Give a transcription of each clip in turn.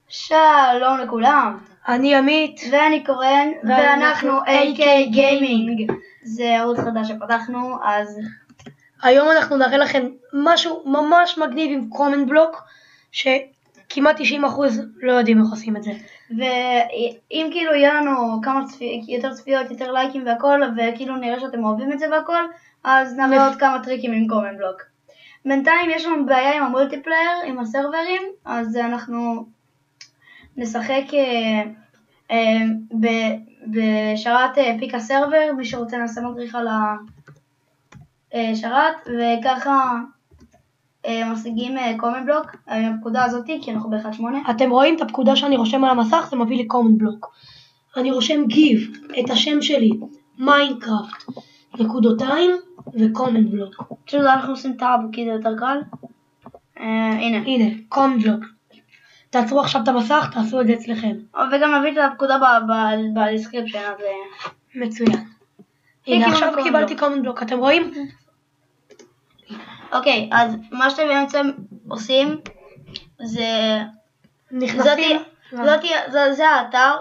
שלום לכולם, אני עמית ואני קורן, ואנחנו AK גיימינג. זה ערוץ חדש שפתחנו, אז היום אנחנו נראה לכם משהו ממש מגניב עם קומנט בלוק, שכמעט 90% לא יודעים איך עושים את זה. ואם כאילו יהיה לנו יותר צפיות, יותר לייקים והכל, וכאילו נראה שאתם אוהבים את זה והכל, אז נראה עוד כמה טריקים עם קומנט בלוק. בינתיים יש לנו בעיה עם המולטיפלייר, עם הסרברים, אז אנחנו נשחק בשרת פיק הסרבר. מי שרוצה נעשה מדריך על השרת, וככה משיגים קומנט בלוק עם הפקודה הזאת, כי אנחנו ב-1.8. אתם רואים את הפקודה שאני רושם על המסך, זה מביא לי קומנט בלוק. אני רושם גיב, את השם שלי, מיינקראפט, נקודותיים וקומנט בלוק. פשוט אנחנו עושים טאב כי זה יותר קל. הנה קומנט בלוק. תעצרו עכשיו את המסך, תעשו את זה אצלכם. וגם נביא את הפקודה בדיסקריפשן, אז מצוין. הנה עכשיו קיבלתי קומנט בלוק, אתם רואים? אוקיי, אז מה שאתם בעצם עושים זה נכנסים. זה האתר,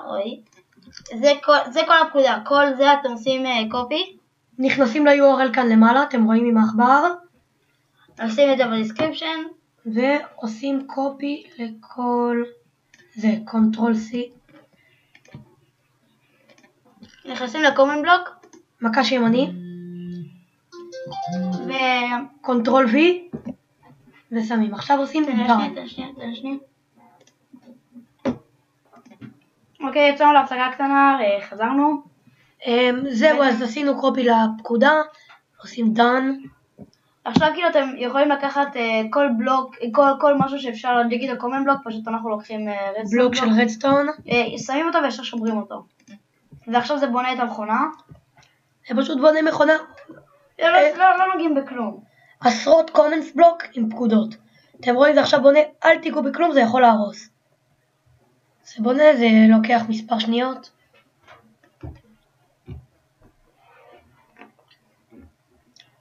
זה כל הפקודה, כל זה אתם עושים קופי. נכנסים ל-URL כאן למעלה, אתם רואים עם העכבר. עושים את זה בדיסקריפשן. ועושים קופי לכל זה, קונטרול C. נכנסים לקומנט בלוק. מקש ימני. קונטרול V. ושמים. עכשיו עושים דן. תן שנייה. אוקיי, יצאנו להפסקה קטנה, חזרנו. זהו, אז עשינו קופי לפקודה. עושים דן. עכשיו כאילו אתם יכולים לקחת כל בלוק, כל משהו שאפשר להדליק את הקומנט בלוק, פשוט אנחנו לוקחים בלוק של רדסטון, שמים אותו וישר שוברים אותו. ועכשיו זה בונה את המכונה. זה פשוט בונה מכונה. לא נוגעים בכלום. עשרות קומנט בלוק עם פקודות. אתם רואים זה עכשיו בונה, אל תיגעו בכלום, זה יכול להרוס. זה בונה, זה לוקח מספר שניות.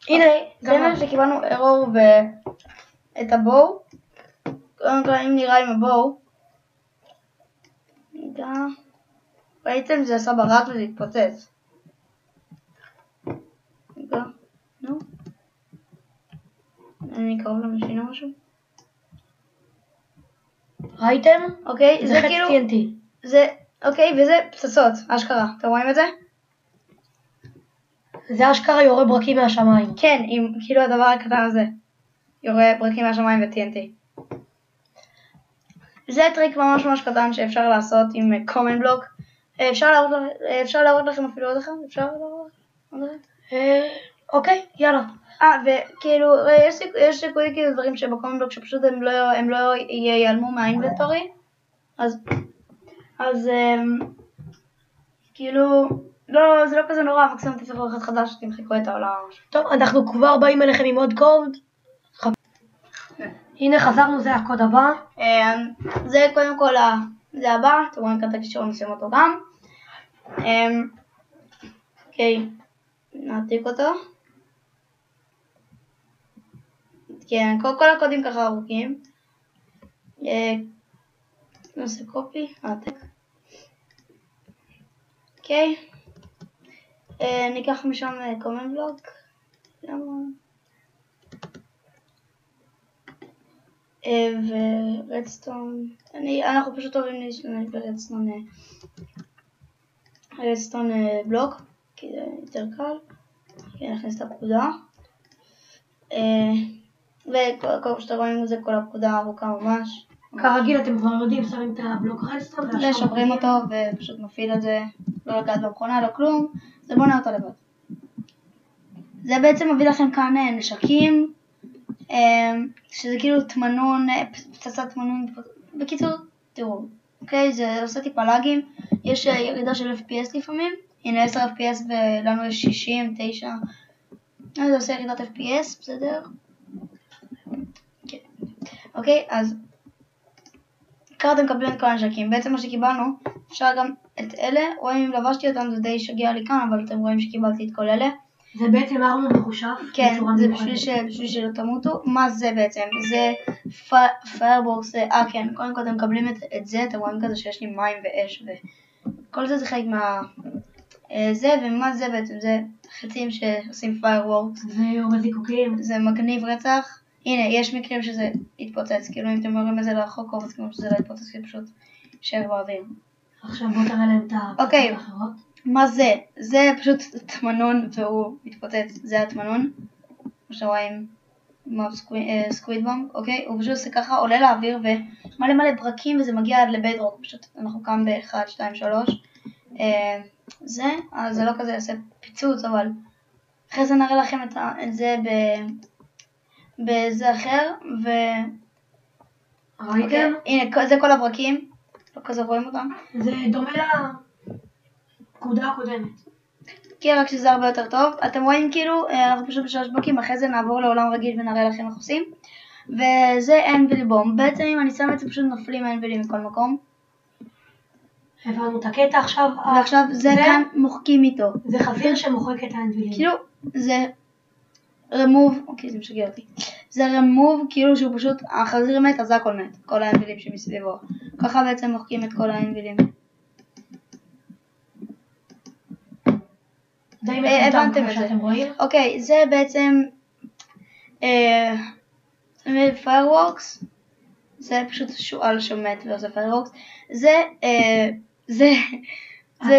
הנה, זה מה שקיבלנו ארור ואת הבואו. קודם כל, אם נראה עם הבואו, ראיתם זה עשה ברק וזה התפוצץ. נו. אני קרוב למשין או משהו. ראיתם? אוקיי, זה כאילו TNT. אוקיי, וזה פצצות, אשכרה. אתם רואים את זה? זה אשכרה יורה ברקים מהשמיים. כן, עם כאילו הדבר הקטן הזה. יורה ברקים מהשמיים ו-TNT. זה טריק ממש ממש קטן שאפשר לעשות עם קומנט בלוק. אפשר להראות לכם אפילו עוד אחד? אפשר להראות לכם? אוקיי, יאללה. וכאילו, יש סיכוי כאילו דברים שבקומנט בלוק שפשוט הם לא ייעלמו מהאינבנטורי. אז כאילו, לא, זה לא כזה נורא, מקסימום תצטרכו אחד חדש שתמחקו את העולם. טוב, אנחנו כבר באים אליכם עם עוד קוד. הנה חזרנו, זה הקוד הבא. זה קודם כל, זה הבא, אתם רואים כאן את הקישור, נשים אותו גם. אוקיי, נעתיק אותו. כן, כל הקודים ככה ארוכים. נעשה קופי, נעתיק. אוקיי. ניקח משם קומנט בלוק. ורדסטון, אנחנו פשוט אוהבים להשתמש ברדסטון בלוק, כי זה יותר קל. נכניס את הפקודה. וכל שאתם רואים זה כל הפקודה ארוכה ממש. כרגיל אתם כבר יודעים, שמים את הבלוק רדסטון. ושוברים אותו ופשוט מפעיל את זה, לא לגעת במכונה, לא כלום. זה בונה אותו לבד. זה בעצם מביא לכם כאן נשקים. שזה כאילו תמנון, פצצת תמנון. בקיצור, תראו, אוקיי, זה עושה טיפה לאגים. יש ירידה של FPS לפעמים. הנה 10 FPS ולנו יש 60, 9. זה עושה ירידת FPS, בסדר? אוקיי, אז ככה אתם מקבלים את כל הנשקים. בעצם מה שקיבלנו, אפשר גם את אלה. רואים אם לבשתי אותם, זה די שגיע לי כאן, אבל אתם רואים שקיבלתי את כל אלה. זה בעצם ארמור מחושב? כן, זה בשביל שלא תמותו. מה זה בעצם? זה פיירבורקס, כן, קודם כל אתם מקבלים את זה, אתם רואים כזה שיש לי מים ואש וכל זה חלק מה... זה, ומה זה בעצם? זה חצים שעושים פיירוורקס. זה יורד זיקוקים. זה מגניב רצח. הנה, יש מקרים שזה יתפוצץ, כאילו אם אתם אומרים את זה לרחוק, אז כמו שזה לא יתפוצץ, כי פשוט יישאר באוויר. עכשיו בוא תראה להם את הפצצות האחרות. מה זה? זה פשוט תמנון והוא מתפוצץ, זה התמנון. כמו שאתם רואים, סקוויד בומב, אוקיי? הוא פשוט עושה ככה, עולה לאוויר ומלא מלא ברקים וזה מגיע עד לבדרוק, פשוט אנחנו קם ב-1, 2, 3. אז זה לא כזה יעשה פיצוץ, אבל אחרי זה נראה לכם את זה בזה אחר, ראיתם? הנה, זה כל הברקים, לא כזה רואים אותם. זה דומה לפקודה הקודמת. כן, רק שזה הרבה יותר טוב. אתם רואים כאילו, אנחנו פשוט בשלוש בלוקים, אחרי זה נעבור לעולם רגיל ונראה לכם איך עושים. וזה אנביל בום. בעצם אם אני שם את זה פשוט נופלים אנבילים מכל מקום. הבנו את הקטע עכשיו. ועכשיו זה כאן מוחקים איתו. זה חזיר שמוחק את האנבילים. כאילו, זה רמוב, אוקיי, זה משגע אותי. זה רמוב, כאילו שהוא פשוט, החזיר מת, אז הכל מת. כל האנבילים שמסביבו. ככה בעצם מוחקים את כל האנבילים. הבנתם את זה. אוקיי, זה בעצם פיירוורקס. זה פשוט שועל שמת ועושה פיירוורקס. זה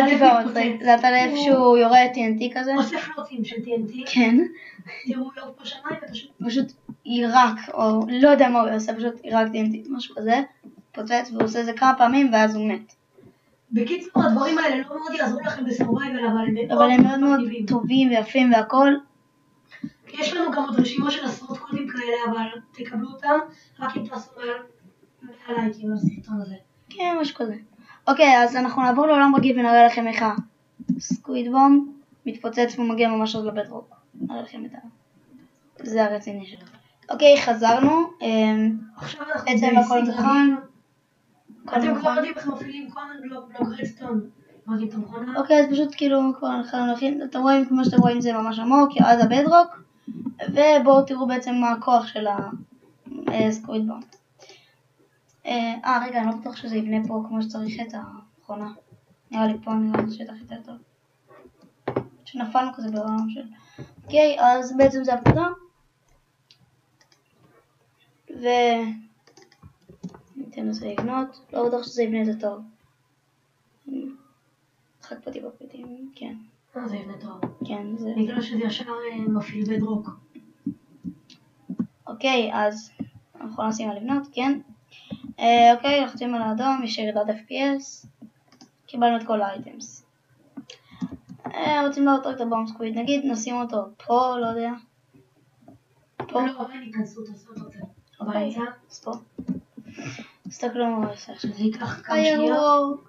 טיפה מצחיק. זה הטלף שהוא יורה TNT כזה. עושה פלוטים של TNT. כן. תראו יור פה שמיים ופשוט יירק, או לא יודע מה הוא עושה, פשוט יירק TNT, משהו כזה. פוצץ והוא עושה את זה כמה פעמים ואז הוא מת. בקיצור, הדברים האלה לא מאוד יעזרו לכם בסורווייבל, אבל הם מאוד מאוד טובים ויפים והכל. יש לנו גם עוד רשימה של עשרות קודים כאלה, אבל תקבלו אותם רק אם תעשו מהלייקים לסרטון הזה. כן, משהו כזה. אוקיי, אז אנחנו נעבור לעולם רגיל ונראה לכם איך הסקוויד בום מתפוצץ ומגיע ממש עוד לבדרוק. נראה לכם את זה הרציני שלו. אוקיי, חזרנו. עכשיו אנחנו בעצם הכל נכון. אתם כבר יודעים איך מפעילים קומנד בלוק רדסטון. יודעים את המכונה? אוקיי, אז פשוט כאילו כבר אנחנו נכין. אתם רואים, כמו שאתם רואים זה ממש עמוק, עד הבדרוק. ובואו תראו בעצם מה הכוח של הסקוויד בום. רגע, אני לא בטוח שזה יבנה פה כמו שצריך את המכונה. נראה לי פה נראה לי שטח יותר טוב. שנפלנו כזה בעולם של... אוקיי, אז בעצם זה הפקודה. ניתן לזה לבנות. לא בטוח שזה יבנה את זה טוב. חק פתי בפתים, כן. זה יבנה טוב. כן, זה... בגלל שזה ישר מפעיל בדרוק. אוקיי, אז אנחנו נשים על לבנות, כן. אוקיי, לחצים על האדום, יש ירידת FPS. קיבלנו את כל האייטמס. רוצים לראות רק את הבום סקוויד, נגיד נשים אותו פה, לא יודע. פה? לא, אבל ניכנסו, תעשו אותו זה. באמצע? אז פה. תסתכלו מה הוא עושה. שזה ייקח כמה שניות.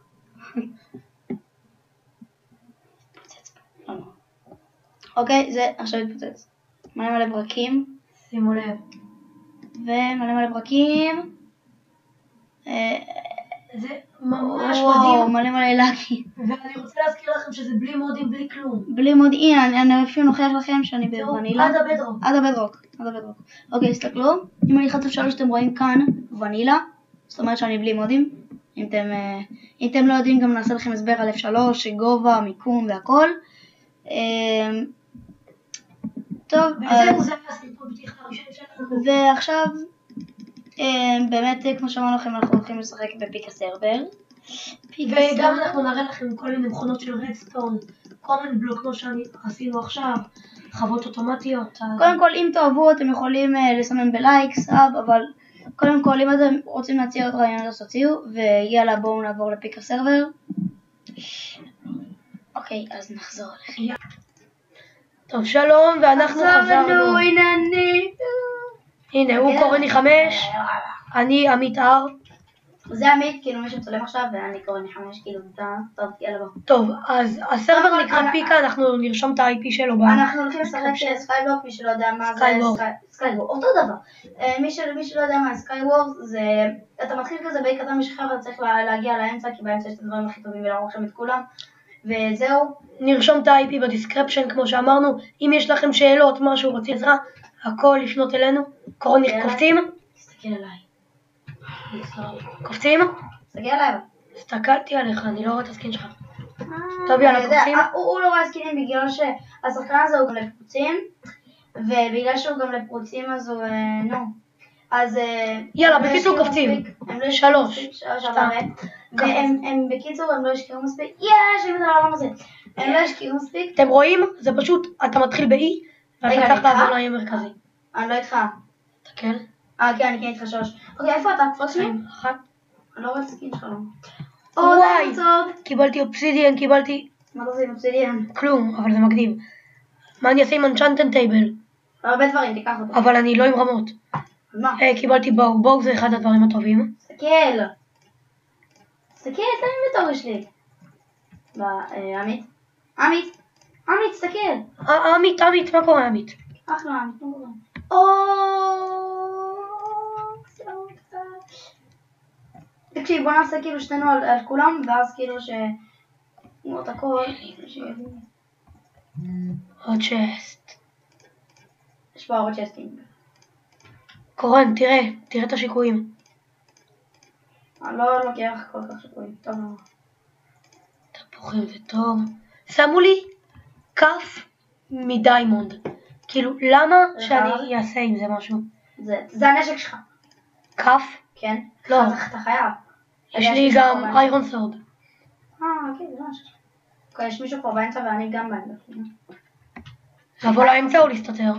אוקיי, זה עכשיו התפוצץ. מלא מלא ברקים. שימו לב. ומלא מלא ברקים. זה ממש מדהים. מלא מלא לקי. ואני רוצה להזכיר לכם שזה בלי מודים, בלי כלום. בלי מודיעין, אני אפילו נוכיח לכם שאני בוונילה. עד הבדרוק. עד הבדרוק. אוקיי, תסתכלו. אם אני אלחץ F3 אתם רואים כאן ונילה. זאת אומרת שאני בלי מודים. אם אתם לא יודעים גם נעשה לכם הסבר על F3, גובה, מיקום והכל. טוב, וזהו, זה היה הסיפור בטיחה הראשון שלנו. ועכשיו, באמת, כמו שאמרנו לכם, אנחנו הולכים לשחק בפיקה סרבר. וגם אנחנו נראה לכם כל מיני מכונות של רדסטון, קומנד בלוק כמו שעשינו עכשיו, חוות אוטומטיות. קודם כל, אם תאהבו, אתם יכולים לסמן בלייק, סאב, אבל קודם כל, אם אתם רוצים להציע עוד רעיונות, אז תציעו, ויאללה, בואו נעבור לפיקה סרבר. אוקיי, אז נחזור אליכם. טוב, שלום, ואנחנו חזרנו. הנה, הוא קורני 5, אני עמית הר. זה עמית, כאילו מי שצולם עכשיו, ואני קורני 5, כאילו אתה, טוב, יאללה בוא. טוב, אז הסרבר נקרא פיקה, אנחנו נרשום את ה-IP שלו. אנחנו הולכים לשחק סקייוורק, מי שלא יודע מה זה סקייוורק, אותו דבר. מי שלא יודע מה סקייוורק, זה, אתה מתחיל כזה באי קטן משחרר, ואתה צריך להגיע לאמצע, כי באמצע יש את הדברים הכי טובים ולהראות שם את כולם. וזהו. נרשום את ה-IP בדיסקרפשן כמו שאמרנו, אם יש לכם שאלות, משהו, רוצים עזרה, הכל לפנות אלינו. קורן, קופצים? תסתכל עליי. קופצים? תסתכל עליי. הסתכלתי עליך, אני לא רואה את הסקין שלך. טוב, יאללה, קופצים? הוא לא רואה סקינים בגלל שהשחקן הזה הוא גם לפרוצים, ובגלל שהוא גם לפרוצים אז הוא, נו. אז... יאללה, בקיצור קופצים. 3, 2, והם בקיצור הם לא השקיעו מספיק. יש, הם לא מספיק. הם לא השקיעו מספיק. אתם רואים? זה פשוט, אתה מתחיל ב-E, ואתה צריך לעבור ל-E המרכזי. אני לא איתך. תסתכל. כן, אני כן איתך 3. אוקיי, איפה אתה? קפוץ לי? 1. אני לא רואה את הסקין שלך. וואי, קיבלתי אובסידיאן, קיבלתי... מה אתה עושה עם אובסידיאן? כלום, אבל זה מגניב. מה אני אעשה עם אנצ'נטן טייבל? הרבה דברים, תיקח אותו. אבל אני לא עם רמות. מה? קיבלתי בואו, בואו זה אחד הדברים הטובים. תסתכל, תסתכל, תן לי בתור שלי. עמית? עמית, תסתכל. עמית, מה קורה עמית? אחלה, עמית, מה קורה? תקשיב, בוא נעשה כאילו שתינו על כולם, ואז כאילו ש... נראות הכל. עוד צ'סט. יש פה עוד צ'סטים. קורן, תראה את השיקויים. אני לא לוקח כל כך שיקויים, טוב לא. תפוחים זה טוב. שמו לי כף מדיימונד. כאילו, למה שאני אעשה עם זה משהו? זה הנשק שלך. כף? כן. לא. אתה חייב. יש לי גם איירון סורד. כן, זה הנשק שלך. אוקיי, יש מישהו פה באמצע ואני גם באמצע. לבוא לאמצע או להסתתר?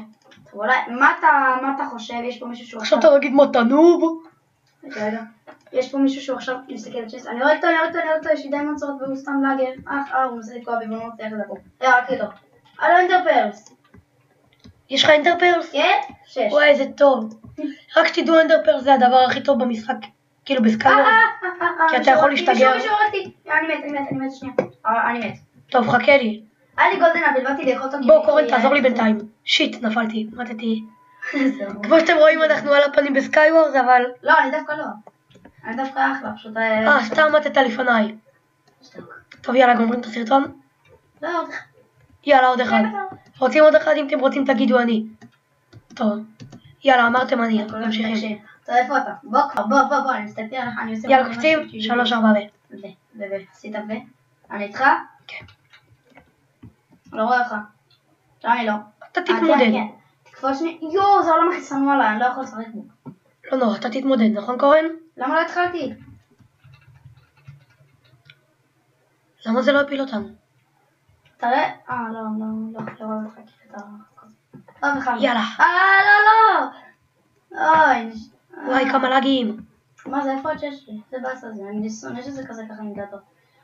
מה אתה חושב? יש פה מישהו שהוא עכשיו אתה תגיד מותנוב? רגע. יש פה מישהו שהוא עכשיו מסתכל על צ'סט. אני רואה אותו, יש לי דיימונד סורד והוא סתם לאגר. הוא מנסה לתקוע בי, והוא לא מצליח לדבר. רק איתו. הלו אנדרפרס. יש לך אנדרפרס? כן? 6. וואי, איזה טוב. רק שתדעו אנדרפרס זה הדבר הכי טוב במשחק, כאילו בסקייוור. כי אתה יכול להשתגר. מישהו אותי. אני מת שנייה. אני מת. טוב, חכה לי. היה לי גולדן אבל באתי לאכול אותו. בוא קורן, תעזור לי בינתיים. שיט, נפלתי, מתתי. כמו שאתם רואים אנחנו על הפנים בסקייוורס, אבל... לא, אני דווקא לא. אני דווקא אחלה, פשוט... סתם מתת לפניי. טוב, יאללה, גומרים את הסרטון? לא, עוד אחד. יאללה, עוד אחד. רוצים עוד אחד? אם אתם רוצים תגידו אני. טוב. יאללה, אמרתם אני. ממשיכים. טוב, איפה אתה? בוא, אני מסתכל עליך, אני עושה... יאללה, קופצים, 3, 4 עשית ו? אני איתך? כן. לא רואה אותך. אני לא. אתה תתמודד. תקפוץ שני... יואו, זה עולם החיסנו עליי, אני לא יכול לשחק בו. לא נורא, אתה תתמודד, נכון קורן? למה לא התחלתי? למה זה לא הפיל אותנו? תראה... לא רואה אותך כי אתה... טוב, אחד. יאללה. לא! אוי. וואי, כמה לגים. מה זה, איפה הצ'אט שלי? זה באס הזה, אני שונא שזה כזה ככה עם דאטו.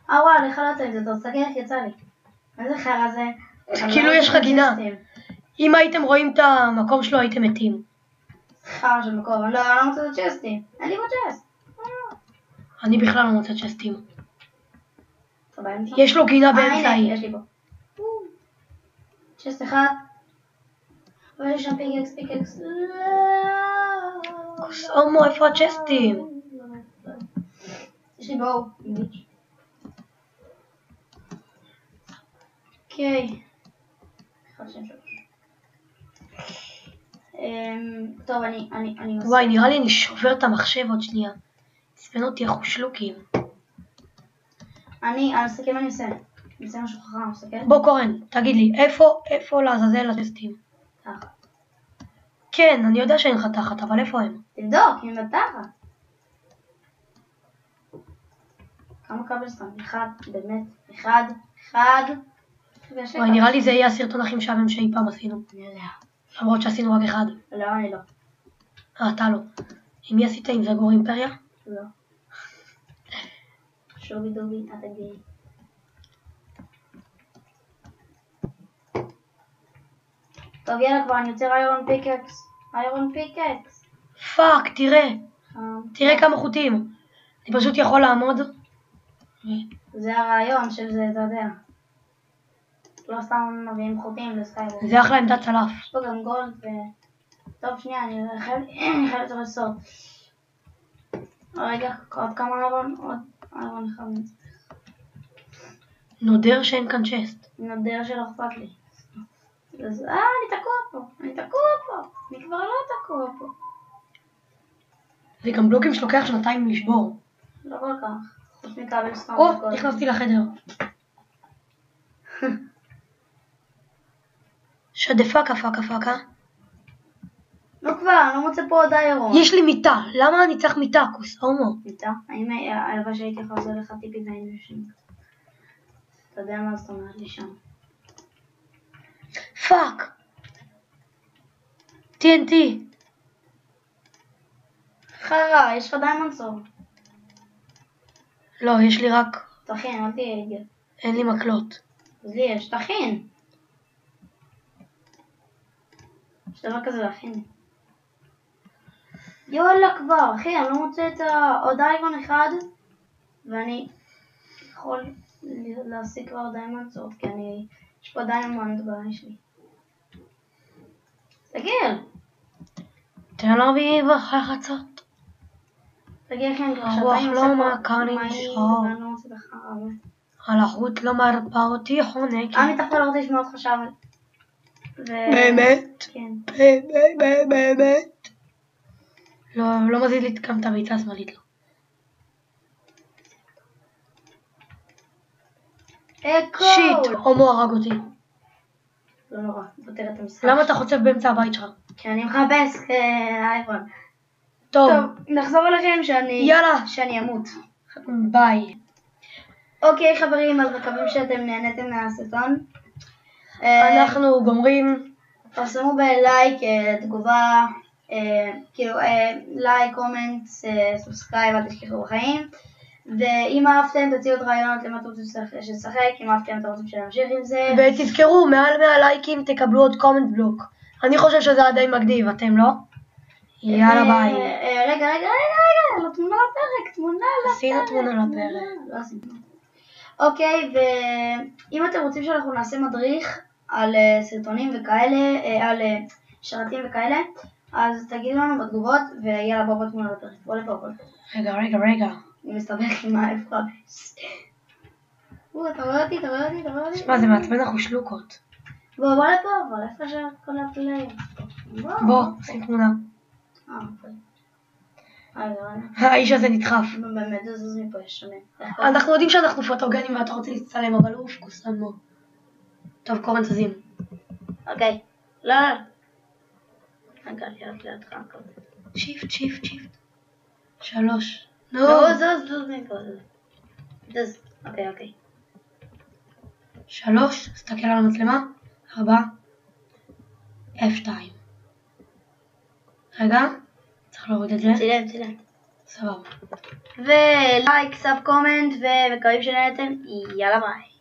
וואלה, איך לא יצא עם זה טוב, תסתכל איך יצא לי. איזה חרא זה. כאילו יש לך גינה. אם הייתם רואים את המקום שלו הייתם מתים. חרא של מקום, אני לא מוצא את הצ'סטים. אין לי בצ'סט. אני בכלל לא מוצא צ'סטים. יש לו גינה באמצעי. יש לי פה. צ'סט אחד. ויש שם פיקקס. קוסומו, איפה הצ'סטים? יש לי בואו. אוקיי. טוב, אני... וואי, נראה לי אני שובר את המחשב עוד שנייה. צפן אותי איך הוא שלוקים. אני אסתכל מה אני עושה. אני עושה משהו חכם, אסתכל. בוא קורן, תגיד לי, איפה לעזאזל הצ'סטים? תחת. כן, אני יודע שאין לך תחת, אבל איפה הם? תבדוק, אם בתחת. כמה כבל סתם? אחד, באמת. אחד. וואי, נראה לי זה יהיה הסרטון הכי משעמם שאי פעם עשינו. אני יודע. למרות שעשינו רק אחד. לא, אני לא. אתה לא. עם מי עשית עם זגור אימפריה? לא. שובי דובי, אתה גיי. טוב, יאללה כבר, אני יוצר איירון פיקקס. פאק, תראה כמה חוטים. אני פשוט יכול לעמוד. זה הרעיון של זה, אתה יודע. לא סתם מביאים חוטים לסקייבורג. זה אחלה עמדת צלף. יש פה גם גולד ו... טוב, שנייה, אני חייב לצורך סוף. רגע, עוד כמה איירון? עוד איירון אחד. נודר שאין כאן צ'סט. נודר שלא אכפת לי. אז, אני תקוע פה. אני כבר לא תקוע פה. זה גם בלוקים שלוקח שנתיים לשבור. לא כל כך. חוץ מכבל סטון. או, נכנסתי לחדר. שדפקה פקה. לא כבר, אני לא מוצא פה עוד איירון. יש לי מיטה, למה אני צריך מיטה, כוס הומו? מיטה? האם הלוואי שהייתי יכול לעזור לך טיפים והיינו יושבים? אתה יודע מה זאת אומרת לי שם. פאק! TNT! חרא, יש לך דיימונד סור. לא, יש לי רק... תכין, אל תהיה אידיוט. אין לי מקלות. אז לי יש, תכין. יש דבר כזה להכין. יאללה כבר, אחי, אני לא מוצא את עוד איירון אחד ואני יכול להשיג כבר דיימונד סורד, כי יש פה דיימונד באש לי. תגיע! תל אביב בחצות. תגיע כן, כבר הרוח שעתיים לא עושה מכה לי שחור. ואני לא מוצא לך הרבה. על החוט לא מרפא אותי חונקת. מתחת לא רוצה לשמוע אותך שם. באמת? כן. באמת? לא מזיז לי גם את הביצה השמאלית לו. שיט, הומו הרג אותי. לא נורא, פותר את המשחק. למה אתה חוצב באמצע הבית שלך? כי אני מחפש אייפון. טוב, נחזור אליכם יאללה. שאני אמות. ביי. אוקיי חברים, אז מקווים שאתם נהנתם מהסרטון. אנחנו גומרים. תרשמו בלייק, תגובה, לייק, קומנט, סובסקרייב, אל תשכחו בחיים. ואם אהבתם תציעו את רעיונות למה אתם רוצים שנשחק, אם אהבתם אתם רוצים שנמשיך עם זה. ותזכרו, מעל 100 לייקים תקבלו עוד קומנט בלוק. אני חושב שזה די מגניב, אתם לא? יאללה ביי. רגע, לא תמונה לפרק, עשינו תמונה לפרק. לא עשינו. אוקיי, ואם אתם רוצים שאנחנו נעשה מדריך על סרטונים וכאלה, על שרתים וכאלה, אז תגידו לנו בתגובות, ויאללה בוא בתמונה לפרק. בוא לפה. רגע. אני מסתבך עם האפרבס. אתה רואה אותי? שמע, זה מעצבן החושלוקות. בוא לפה, אבל איפה שכל הפלאים? בוא, שים תמונה. האיש הזה נדחף. באמת זוז מפה, יש שונה. אנחנו יודעים שאנחנו פוטוגנים ואתה רוצה להצטלם, אבל הוא פקוסן בו. טוב, קורן תזים. אוקיי. לא. רגע, לידך. שיפט. 3. זוז מפה. זוז. אוקיי. 3, תסתכל על המצלמה. 4. F2. רגע, צריך להוריד את זה. צילם. סבבה. ולייק, סאב קומנט, ומקווים שנהנתם. יאללה ביי.